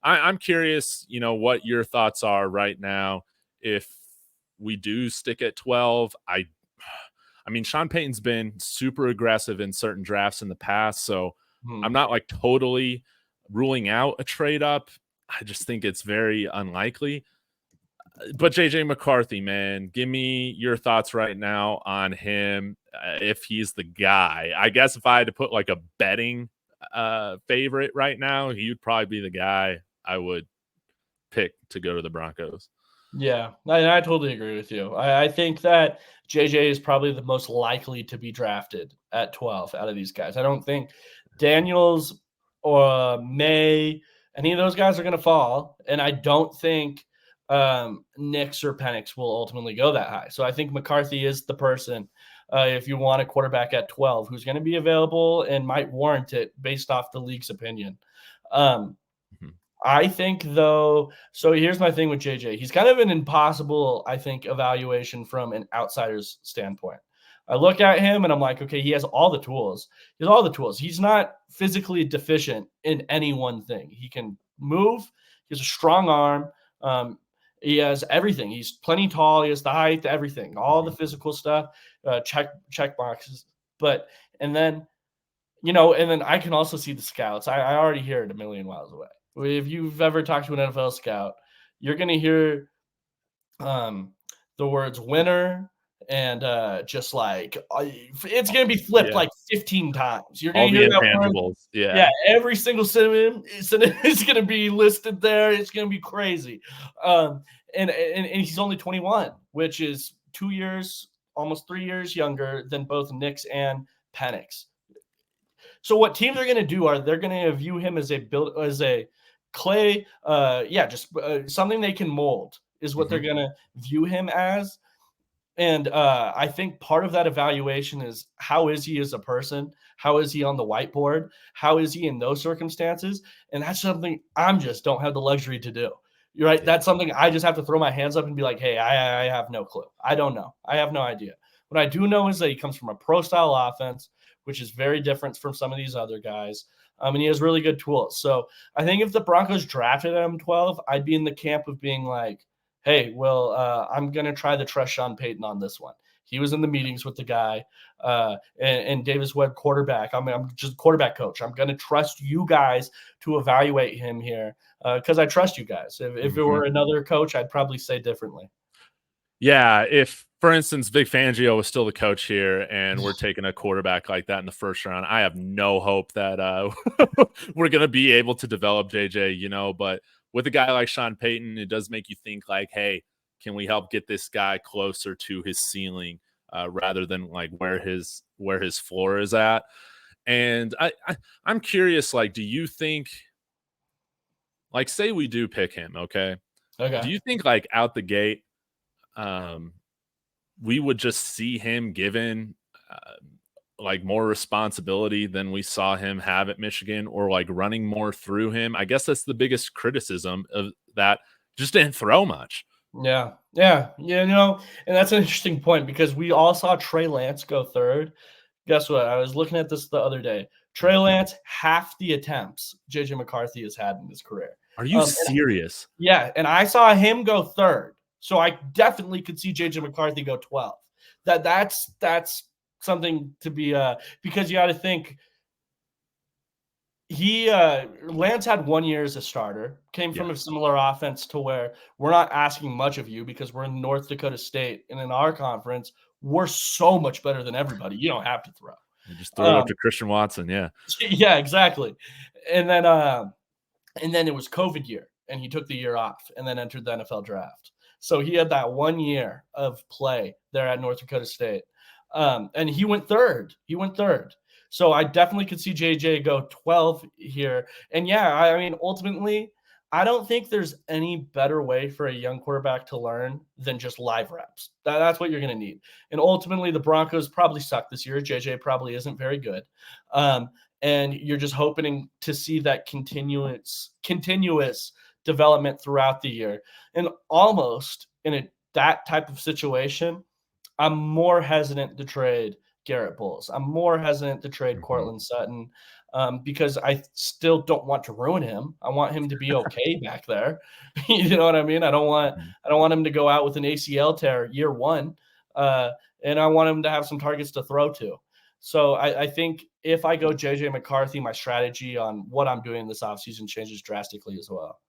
I'm curious, what your thoughts are right now if we do stick at 12. I mean, Sean Payton's been super aggressive in certain drafts in the past, so I'm not like totally ruling out a trade up. I just think it's very unlikely. But JJ McCarthy, man, give me your thoughts right now on him, if he's the guy. I guess if I had to put like a betting favorite right now, he would probably be the guy I would pick to go to the Broncos. Yeah, I totally agree with you. I think that JJ is probably the most likely to be drafted at 12 out of these guys. I don't think Daniels or May, any of those guys are going to fall. And I don't think Nix or Penix will ultimately go that high. So I think McCarthy is the person, if you want a quarterback at 12, who's going to be available and might warrant it based off the league's opinion. I think, though, so here's my thing with JJ. He's kind of an impossible, I think, evaluation from an outsider's standpoint. I look at him and I'm like, okay, he has all the tools. He has all the tools. He's not physically deficient in any one thing. He can move. He has a strong arm. He has everything. He's plenty tall. He has the height, everything, all the physical stuff, check boxes. And then I can also see the scouts. I already hear it a million miles away. If you've ever talked to an NFL scout, you're going to hear the words winner and just like it's going to be flipped like 15 times. You're going to hear that word. Yeah, every single synonym is going to be listed there. It's going to be crazy. And he's only 21, which is 2 years, almost 3 years younger than both Nix and Penix. So what teams are going to do are they're going to view him as a clay, something they can mold is what they're going to view him as. And I think part of that evaluation is how is he as a person? How is he on the whiteboard? How is he in those circumstances? And that's something I'm just don't have the luxury to do. You're right. That's something I just have to throw my hands up and be like, hey, I have no clue. I don't know. I have no idea. What I do know is that he comes from a pro-style offense, which is very different from some of these other guys. And he has really good tools. So I think if the Broncos drafted him 12, I'd be in the camp of being like, hey, well, I'm going to try to trust Sean Payton on this one. He was in the meetings with the guy and Davis Webb quarterback. I'm just quarterback coach. I'm going to trust you guys to evaluate him here because I trust you guys. If it were another coach, I'd probably say differently. Yeah, if, for instance, Vic Fangio was still the coach here and we're taking a quarterback like that in the first round, I have no hope that we're going to be able to develop JJ, but with a guy like Sean Payton, it does make you think like, hey, can we help get this guy closer to his ceiling rather than like where his floor is at? And I'm curious, like, do you think, like, say we do pick him, okay? Do you think like out the gate, we would just see him given like more responsibility than we saw him have at Michigan, or like running more through him? I guess that's the biggest criticism of that. Just didn't throw much. Yeah. And that's an interesting point because we all saw Trey Lance go third. Guess what? I was looking at this the other day. Trey Lance, half the attempts JJ McCarthy has had in his career. Are you serious? And I saw him go third. So I definitely could see JJ McCarthy go 12. That's something to be because you got to think Lance had 1 year as a starter, came from a similar offense to where we're not asking much of you because we're in North Dakota State and in our conference, we're so much better than everybody. You don't have to throw. You just throw it up to Christian Watson. Yeah. Yeah, exactly. And then it was COVID year and he took the year off and then entered the NFL draft. So he had that 1 year of play there at North Dakota State. And he went third. So I definitely could see JJ go 12 here. And I mean, ultimately, I don't think there's any better way for a young quarterback to learn than just live reps. That's what you're going to need. And ultimately, the Broncos probably suck this year. JJ probably isn't very good. And you're just hoping to see that continuous development throughout the year. And almost in that type of situation, I'm more hesitant to trade Garrett Bowles. I'm more hesitant to trade Mhm. Cortland Sutton because I still don't want to ruin him. I want him to be okay back there. You know what I mean? Mhm. I don't want him to go out with an ACL tear year one, and I want him to have some targets to throw to. So I think if I go JJ McCarthy, my strategy on what I'm doing this offseason changes drastically as well.